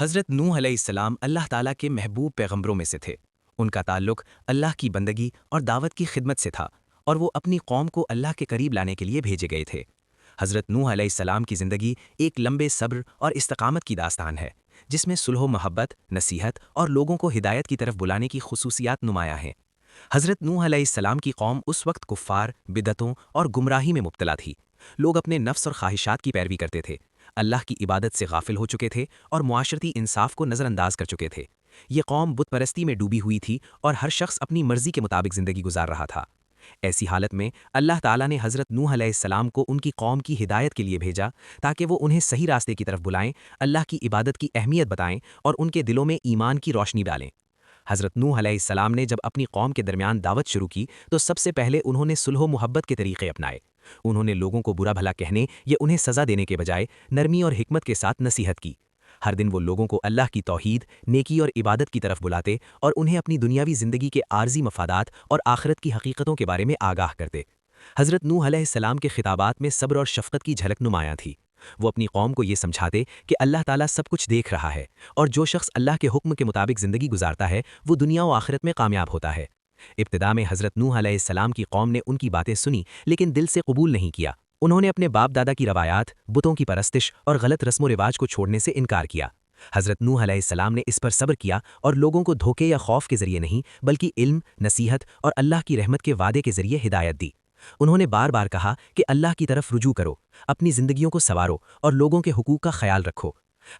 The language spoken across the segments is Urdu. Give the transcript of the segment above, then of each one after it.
حضرت نوح علیہ السلام اللہ تعالیٰ کے محبوب پیغمبروں میں سے تھے۔ ان کا تعلق اللہ کی بندگی اور دعوت کی خدمت سے تھا، اور وہ اپنی قوم کو اللہ کے قریب لانے کے لیے بھیجے گئے تھے۔ حضرت نوح علیہ السلام کی زندگی ایک لمبے صبر اور استقامت کی داستان ہے، جس میں صلح و محبت، نصیحت اور لوگوں کو ہدایت کی طرف بلانے کی خصوصیات نمایاں ہیں۔ حضرت نوح علیہ السلام کی قوم اس وقت کفار، بدعتوں اور گمراہی میں مبتلا تھی۔ لوگ اپنے نفس اور خواہشات کی پیروی کرتے تھے، اللہ کی عبادت سے غافل ہو چکے تھے اور معاشرتی انصاف کو نظر انداز کر چکے تھے۔ یہ قوم بت پرستی میں ڈوبی ہوئی تھی اور ہر شخص اپنی مرضی کے مطابق زندگی گزار رہا تھا۔ ایسی حالت میں اللہ تعالیٰ نے حضرت نوح علیہ السلام کو ان کی قوم کی ہدایت کے لیے بھیجا، تاکہ وہ انہیں صحیح راستے کی طرف بلائیں، اللہ کی عبادت کی اہمیت بتائیں اور ان کے دلوں میں ایمان کی روشنی ڈالیں۔ حضرت نوح علیہ السلام نے جب اپنی قوم کے درمیان دعوت شروع کی تو سب سے پہلے انہوں نے صلح و محبت کے طریقے اپنائے۔ انہوں نے لوگوں کو برا بھلا کہنے یا انہیں سزا دینے کے بجائے نرمی اور حکمت کے ساتھ نصیحت کی۔ ہر دن وہ لوگوں کو اللہ کی توحید، نیکی اور عبادت کی طرف بلاتے اور انہیں اپنی دنیاوی زندگی کے عارضی مفادات اور آخرت کی حقیقتوں کے بارے میں آگاہ کرتے۔ حضرت نوح علیہ السلام کے خطابات میں صبر اور شفقت کی جھلک نمایاں تھی۔ وہ اپنی قوم کو یہ سمجھاتے کہ اللہ تعالیٰ سب کچھ دیکھ رہا ہے، اور جو شخص اللہ کے حکم کے مطابق زندگی گزارتا ہے وہ دنیا و آخرت میں کامیاب ہوتا ہے۔ ابتدا میں حضرت نوح علیہ السلام کی قوم نے ان کی باتیں سنی، لیکن دل سے قبول نہیں کیا۔ انہوں نے اپنے باپ دادا کی روایات، بتوں کی پرستش اور غلط رسم و رواج کو چھوڑنے سے انکار کیا۔ حضرت نوح علیہ السلام نے اس پر صبر کیا اور لوگوں کو دھوکے یا خوف کے ذریعے نہیں بلکہ علم، نصیحت اور اللہ کی رحمت کے وعدے کے ذریعے ہدایت دی۔ انہوں نے بار بار کہا کہ اللہ کی طرف رجوع کرو، اپنی زندگیوں کو سنوارو اور لوگوں کے حقوق کا خیال رکھو۔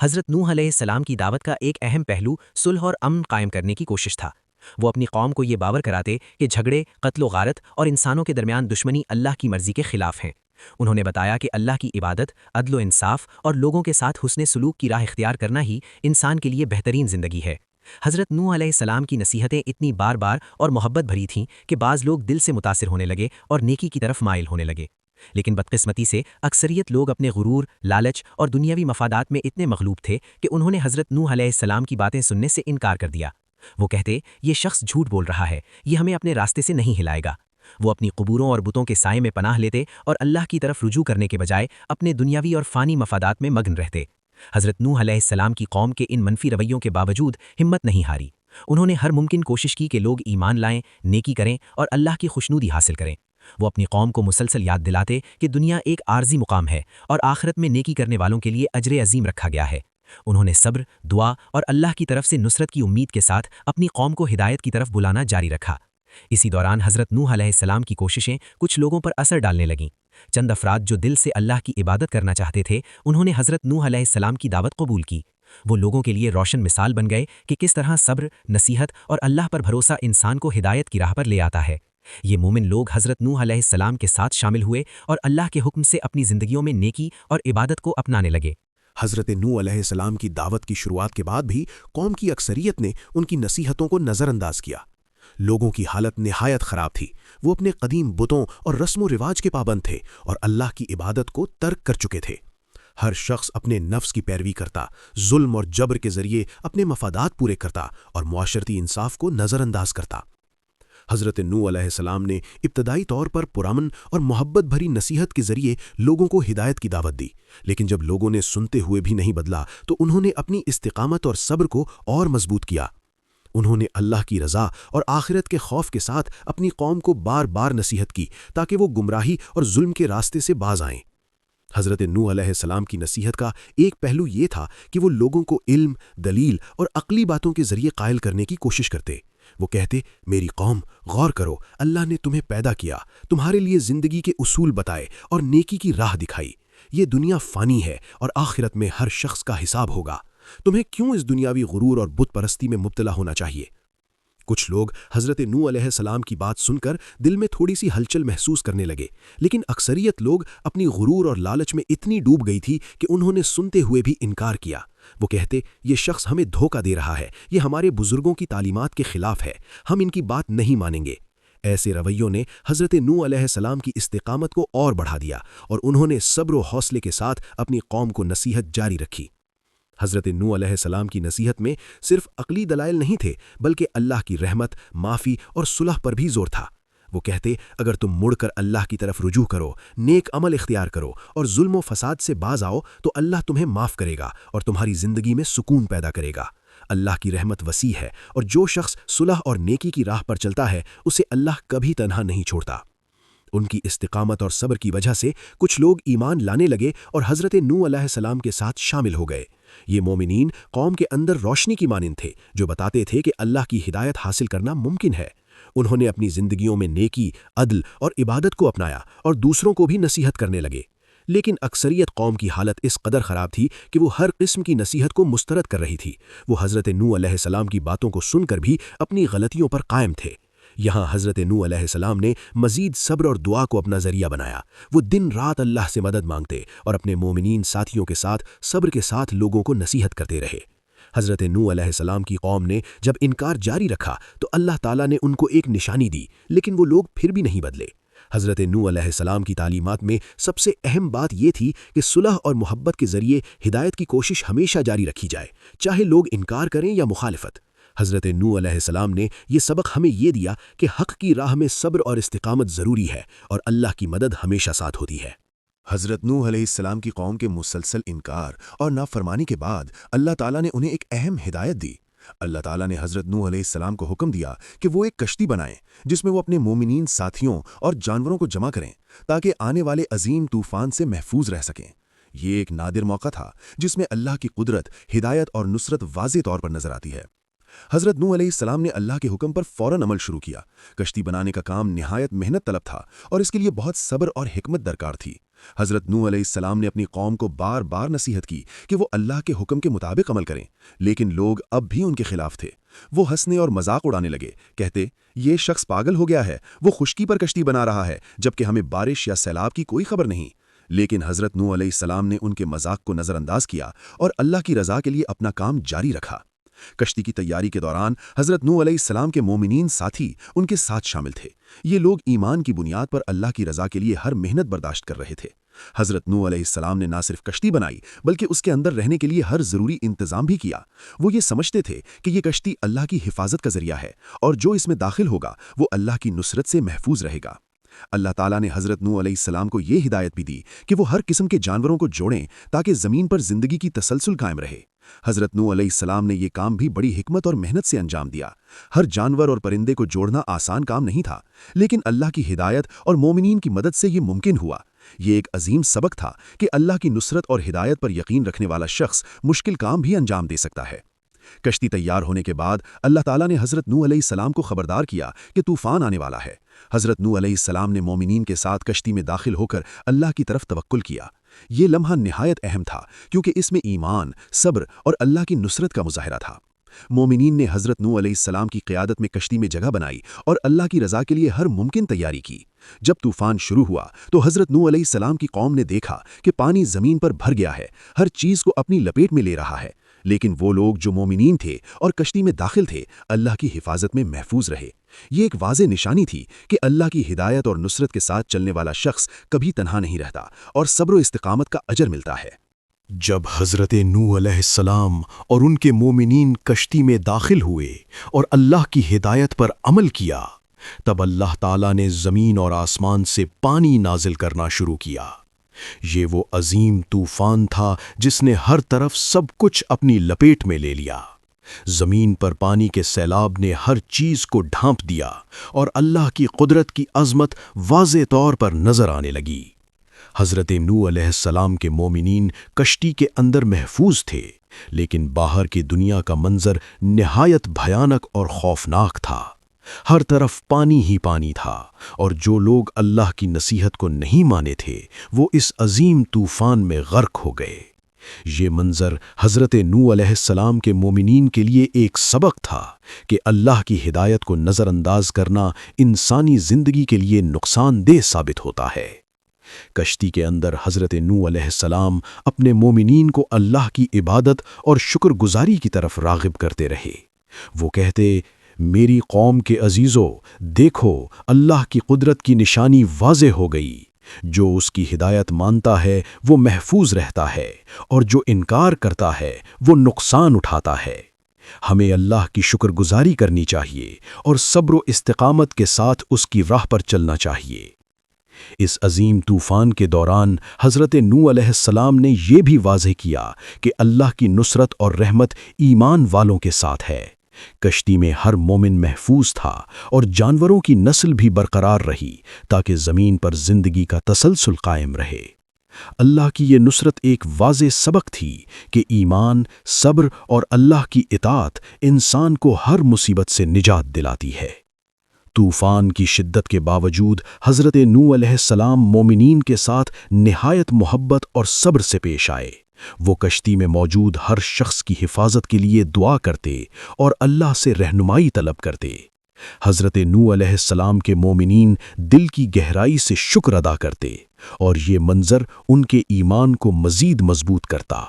حضرت نوح علیہ السلام کی دعوت کا ایک اہم پہلو صلح اور امن قائم کرنے کی کوشش تھا۔ وہ اپنی قوم کو یہ باور کراتے کہ جھگڑے، قتل و غارت اور انسانوں کے درمیان دشمنی اللہ کی مرضی کے خلاف ہیں۔ انہوں نے بتایا کہ اللہ کی عبادت، عدل و انصاف اور لوگوں کے ساتھ حسن سلوک کی راہ اختیار کرنا ہی انسان کے لیے بہترین زندگی ہے۔ حضرت نوح علیہ السلام کی نصیحتیں اتنی بار بار اور محبت بھری تھیں کہ بعض لوگ دل سے متاثر ہونے لگے اور نیکی کی طرف مائل ہونے لگے۔ لیکن بدقسمتی سے اکثریت لوگ اپنے غرور، لالچ اور دنیاوی مفادات میں اتنے مغلوب تھے کہ انہوں نے حضرت نوح علیہ السلام کی باتیں سننے سے انکار کر دیا۔ وہ کہتے، یہ شخص جھوٹ بول رہا ہے، یہ ہمیں اپنے راستے سے نہیں ہلائے گا۔ وہ اپنی قبوروں اور بتوں کے سائے میں پناہ لیتے اور اللہ کی طرف رجوع کرنے کے بجائے اپنے دنیاوی اور فانی مفادات میں مگن رہتے۔ حضرت نوح علیہ السلام کی قوم کے ان منفی رویوں کے باوجود ہمت نہیں ہاری۔ انہوں نے ہر ممکن کوشش کی کہ لوگ ایمان لائیں، نیکی کریں اور اللہ کی خوشنودی حاصل کریں۔ وہ اپنی قوم کو مسلسل یاد دلاتے کہ دنیا ایک عارضی مقام ہے اور آخرت میں نیکی کرنے والوں کے لیے اجر عظیم رکھا گیا ہے۔ انہوں نے صبر، دعا اور اللہ کی طرف سے نصرت کی امید کے ساتھ اپنی قوم کو ہدایت کی طرف بلانا جاری رکھا۔ اسی دوران حضرت نوح علیہ السلام کی کوششیں کچھ لوگوں پر اثر ڈالنے لگیں۔ چند افراد جو دل سے اللہ کی عبادت کرنا چاہتے تھے، انہوں نے حضرت نوح علیہ السلام کی دعوت قبول کی۔ وہ لوگوں کے لیے روشن مثال بن گئے کہ کس طرح صبر، نصیحت اور اللہ پر بھروسہ انسان کو ہدایت کی راہ پر لے آتا ہے۔ یہ مومن لوگ حضرت نوح علیہ السلام کے ساتھ شامل ہوئے اور اللہ کے حکم سے اپنی زندگیوں میں نیکی اور عبادت کو اپنانے لگے۔ حضرت نوح علیہ السلام کی دعوت کی شروعات کے بعد بھی قوم کی اکثریت نے ان کی نصیحتوں کو نظر انداز کیا۔ لوگوں کی حالت نہایت خراب تھی۔ وہ اپنے قدیم بتوں اور رسم و رواج کے پابند تھے اور اللہ کی عبادت کو ترک کر چکے تھے۔ ہر شخص اپنے نفس کی پیروی کرتا، ظلم اور جبر کے ذریعے اپنے مفادات پورے کرتا اور معاشرتی انصاف کو نظر انداز کرتا۔ حضرت نوح علیہ السلام نے ابتدائی طور پر پرامن اور محبت بھری نصیحت کے ذریعے لوگوں کو ہدایت کی دعوت دی، لیکن جب لوگوں نے سنتے ہوئے بھی نہیں بدلا تو انہوں نے اپنی استقامت اور صبر کو اور مضبوط کیا۔ انہوں نے اللہ کی رضا اور آخرت کے خوف کے ساتھ اپنی قوم کو بار بار نصیحت کی تاکہ وہ گمراہی اور ظلم کے راستے سے باز آئیں۔ حضرت نوح علیہ السلام کی نصیحت کا ایک پہلو یہ تھا کہ وہ لوگوں کو علم، دلیل اور عقلی باتوں کے ذریعے قائل کرنے کی کوشش کرتے۔ وہ کہتے، میری قوم، غور کرو، اللہ نے تمہیں پیدا کیا، تمہارے لیے زندگی کے اصول بتائے اور نیکی کی راہ دکھائی۔ یہ دنیا فانی ہے اور آخرت میں ہر شخص کا حساب ہوگا۔ تمہیں کیوں اس دنیاوی غرور اور بت پرستی میں مبتلا ہونا چاہیے؟ کچھ لوگ حضرت نوح علیہ السلام کی بات سن کر دل میں تھوڑی سی ہلچل محسوس کرنے لگے، لیکن اکثریت لوگ اپنی غرور اور لالچ میں اتنی ڈوب گئی تھی کہ انہوں نے سنتے ہوئے بھی انکار کیا۔ وہ کہتے، یہ شخص ہمیں دھوکہ دے رہا ہے، یہ ہمارے بزرگوں کی تعلیمات کے خلاف ہے، ہم ان کی بات نہیں مانیں گے۔ ایسے رویوں نے حضرت نوح علیہ السلام کی استقامت کو اور بڑھا دیا اور انہوں نے صبر و حوصلے کے ساتھ اپنی قوم کو نصیحت جاری رکھی۔ حضرت نوح علیہ السلام کی نصیحت میں صرف عقلی دلائل نہیں تھے، بلکہ اللہ کی رحمت، معافی اور صلح پر بھی زور تھا۔ وہ کہتے اگر تم مڑ کر اللہ کی طرف رجوع کرو، نیک عمل اختیار کرو اور ظلم و فساد سے باز آؤ تو اللہ تمہیں معاف کرے گا اور تمہاری زندگی میں سکون پیدا کرے گا۔ اللہ کی رحمت وسیع ہے اور جو شخص صلح اور نیکی کی راہ پر چلتا ہے اسے اللہ کبھی تنہا نہیں چھوڑتا۔ ان کی استقامت اور صبر کی وجہ سے کچھ لوگ ایمان لانے لگے اور حضرت نوح علیہ السلام کے ساتھ شامل ہو گئے۔ یہ مومنین قوم کے اندر روشنی کی مانند تھے جو بتاتے تھے کہ اللہ کی ہدایت حاصل کرنا ممکن ہے۔ انہوں نے اپنی زندگیوں میں نیکی، عدل اور عبادت کو اپنایا اور دوسروں کو بھی نصیحت کرنے لگے۔ لیکن اکثریت قوم کی حالت اس قدر خراب تھی کہ وہ ہر قسم کی نصیحت کو مسترد کر رہی تھی۔ وہ حضرت نوح علیہ السلام کی باتوں کو سن کر بھی اپنی غلطیوں پر قائم تھے۔ یہاں حضرت نوح علیہ السلام نے مزید صبر اور دعا کو اپنا ذریعہ بنایا۔ وہ دن رات اللہ سے مدد مانگتے اور اپنے مومنین ساتھیوں کے ساتھ صبر کے ساتھ لوگوں کو نصیحت کرتے رہے۔ حضرت نوح علیہ السلام کی قوم نے جب انکار جاری رکھا تو اللہ تعالیٰ نے ان کو ایک نشانی دی، لیکن وہ لوگ پھر بھی نہیں بدلے۔ حضرت نوح علیہ السلام کی تعلیمات میں سب سے اہم بات یہ تھی کہ صلح اور محبت کے ذریعے ہدایت کی کوشش ہمیشہ جاری رکھی جائے، چاہے لوگ انکار کریں یا مخالفت۔ حضرت نوح علیہ السلام نے یہ سبق ہمیں یہ دیا کہ حق کی راہ میں صبر اور استقامت ضروری ہے اور اللہ کی مدد ہمیشہ ساتھ ہوتی ہے۔ حضرت نوح علیہ السلام کی قوم کے مسلسل انکار اور نافرمانی کے بعد اللہ تعالیٰ نے انہیں ایک اہم ہدایت دی۔ اللہ تعالیٰ نے حضرت نوح علیہ السلام کو حکم دیا کہ وہ ایک کشتی بنائیں جس میں وہ اپنے مومنین ساتھیوں اور جانوروں کو جمع کریں تاکہ آنے والے عظیم طوفان سے محفوظ رہ سکیں۔ یہ ایک نادر موقع تھا جس میں اللہ کی قدرت، ہدایت اور نصرت واضح طور پر نظر آتی ہے۔ حضرت نوح علیہ السلام نے اللہ کے حکم پر فوراً عمل شروع کیا۔ کشتی بنانے کا کام نہایت محنت طلب تھا اور اس کے لیے بہت صبر اور حکمت درکار تھی۔ حضرت نوح علیہ السلام نے اپنی قوم کو بار بار نصیحت کی کہ وہ اللہ کے حکم کے مطابق عمل کریں، لیکن لوگ اب بھی ان کے خلاف تھے۔ وہ ہنسنے اور مذاق اڑانے لگے، کہتے یہ شخص پاگل ہو گیا ہے، وہ خشکی پر کشتی بنا رہا ہے جبکہ ہمیں بارش یا سیلاب کی کوئی خبر نہیں۔ لیکن حضرت نوح علیہ السلام نے ان کے مذاق کو نظر انداز کیا اور اللہ کی رضا کے لیے اپنا کام جاری رکھا۔ کشتی کی تیاری کے دوران حضرت نوح علیہ السلام کے مومنین ساتھی ان کے ساتھ شامل تھے۔ یہ لوگ ایمان کی بنیاد پر اللہ کی رضا کے لیے ہر محنت برداشت کر رہے تھے۔ حضرت نوح علیہ السلام نے نہ صرف کشتی بنائی بلکہ اس کے اندر رہنے کے لیے ہر ضروری انتظام بھی کیا۔ وہ یہ سمجھتے تھے کہ یہ کشتی اللہ کی حفاظت کا ذریعہ ہے اور جو اس میں داخل ہوگا وہ اللہ کی نصرت سے محفوظ رہے گا۔ اللہ تعالیٰ نے حضرت نوح علیہ السلام کو یہ ہدایت بھی دی کہ وہ ہر قسم کے جانوروں کو جوڑیں تاکہ زمین پر زندگی کی تسلسل قائم رہے۔ حضرت نوح علیہ السلام نے یہ کام بھی بڑی حکمت اور محنت سے انجام دیا۔ ہر جانور اور پرندے کو جوڑنا آسان کام نہیں تھا، لیکن اللہ کی ہدایت اور مومنین کی مدد سے یہ ممکن ہوا۔ یہ ایک عظیم سبق تھا کہ اللہ کی نصرت اور ہدایت پر یقین رکھنے والا شخص مشکل کام بھی انجام دے سکتا ہے۔ کشتی تیار ہونے کے بعد اللہ تعالیٰ نے حضرت نوح علیہ السلام کو خبردار کیا کہ طوفان آنے والا ہے۔ حضرت نوح علیہ السلام نے مومنین کے ساتھ کشتی میں داخل ہو کر اللہ کی طرف توکل کیا۔ یہ لمحہ نہایت اہم تھا کیونکہ اس میں ایمان، صبر اور اللہ کی نصرت کا مظاہرہ تھا۔ مومنین نے حضرت نوح علیہ السلام کی قیادت میں کشتی میں جگہ بنائی اور اللہ کی رضا کے لیے ہر ممکن تیاری کی۔ جب طوفان شروع ہوا تو حضرت نوح علیہ السلام کی قوم نے دیکھا کہ پانی زمین پر بھر گیا ہے، ہر چیز کو اپنی لپیٹ میں لے رہا ہے، لیکن وہ لوگ جو مومنین تھے اور کشتی میں داخل تھے اللہ کی حفاظت میں محفوظ رہے۔ یہ ایک واضح نشانی تھی کہ اللہ کی ہدایت اور نصرت کے ساتھ چلنے والا شخص کبھی تنہا نہیں رہتا اور صبر و استقامت کا اجر ملتا ہے۔ جب حضرت نوح علیہ السلام اور ان کے مومنین کشتی میں داخل ہوئے اور اللہ کی ہدایت پر عمل کیا، تب اللہ تعالیٰ نے زمین اور آسمان سے پانی نازل کرنا شروع کیا۔ یہ وہ عظیم طوفان تھا جس نے ہر طرف سب کچھ اپنی لپیٹ میں لے لیا۔ زمین پر پانی کے سیلاب نے ہر چیز کو ڈھانپ دیا اور اللہ کی قدرت کی عظمت واضح طور پر نظر آنے لگی۔ حضرت نوح علیہ السلام کے مومنین کشتی کے اندر محفوظ تھے، لیکن باہر کی دنیا کا منظر نہایت بھیانک اور خوفناک تھا۔ ہر طرف پانی ہی پانی تھا اور جو لوگ اللہ کی نصیحت کو نہیں مانے تھے وہ اس عظیم طوفان میں غرق ہو گئے۔ یہ منظر حضرت نوح علیہ السلام کے مومنین کے لیے ایک سبق تھا کہ اللہ کی ہدایت کو نظر انداز کرنا انسانی زندگی کے لیے نقصان دہ ثابت ہوتا ہے۔ کشتی کے اندر حضرت نوح علیہ السلام اپنے مومنین کو اللہ کی عبادت اور شکر گزاری کی طرف راغب کرتے رہے۔ وہ کہتے، میری قوم کے عزیزو، دیکھو اللہ کی قدرت کی نشانی واضح ہو گئی۔ جو اس کی ہدایت مانتا ہے وہ محفوظ رہتا ہے اور جو انکار کرتا ہے وہ نقصان اٹھاتا ہے۔ ہمیں اللہ کی شکر گزاری کرنی چاہیے اور صبر و استقامت کے ساتھ اس کی راہ پر چلنا چاہیے۔ اس عظیم طوفان کے دوران حضرت نوح علیہ السلام نے یہ بھی واضح کیا کہ اللہ کی نصرت اور رحمت ایمان والوں کے ساتھ ہے۔ کشتی میں ہر مومن محفوظ تھا اور جانوروں کی نسل بھی برقرار رہی تاکہ زمین پر زندگی کا تسلسل قائم رہے۔ اللہ کی یہ نصرت ایک واضح سبق تھی کہ ایمان، صبر اور اللہ کی اطاعت انسان کو ہر مصیبت سے نجات دلاتی ہے۔ طوفان کی شدت کے باوجود حضرت نوح علیہ السلام مومنین کے ساتھ نہایت محبت اور صبر سے پیش آئے۔ وہ کشتی میں موجود ہر شخص کی حفاظت کے لیے دعا کرتے اور اللہ سے رہنمائی طلب کرتے۔ حضرت نوح علیہ السلام کے مومنین دل کی گہرائی سے شکر ادا کرتے اور یہ منظر ان کے ایمان کو مزید مضبوط کرتا۔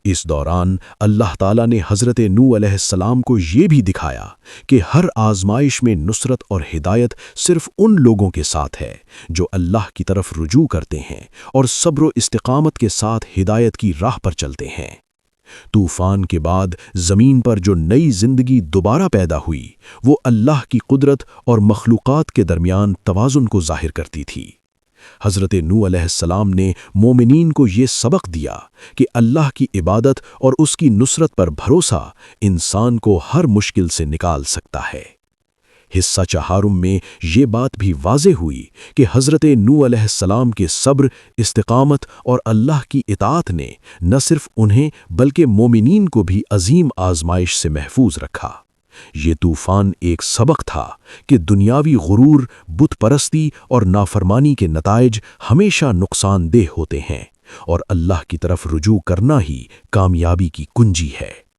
اس دوران اللہ تعالیٰ نے حضرت نوح علیہ السلام کو یہ بھی دکھایا کہ ہر آزمائش میں نصرت اور ہدایت صرف ان لوگوں کے ساتھ ہے جو اللہ کی طرف رجوع کرتے ہیں اور صبر و استقامت کے ساتھ ہدایت کی راہ پر چلتے ہیں۔ طوفان کے بعد زمین پر جو نئی زندگی دوبارہ پیدا ہوئی وہ اللہ کی قدرت اور مخلوقات کے درمیان توازن کو ظاہر کرتی تھی۔ حضرت نوح علیہ السلام نے مومنین کو یہ سبق دیا کہ اللہ کی عبادت اور اس کی نصرت پر بھروسہ انسان کو ہر مشکل سے نکال سکتا ہے۔ حصہ چہارم میں یہ بات بھی واضح ہوئی کہ حضرت نوح علیہ السلام کے صبر، استقامت اور اللہ کی اطاعت نے نہ صرف انہیں بلکہ مومنین کو بھی عظیم آزمائش سے محفوظ رکھا۔ یہ طوفان ایک سبق تھا کہ دنیاوی غرور، بت پرستی اور نافرمانی کے نتائج ہمیشہ نقصان دہ ہوتے ہیں اور اللہ کی طرف رجوع کرنا ہی کامیابی کی کنجی ہے۔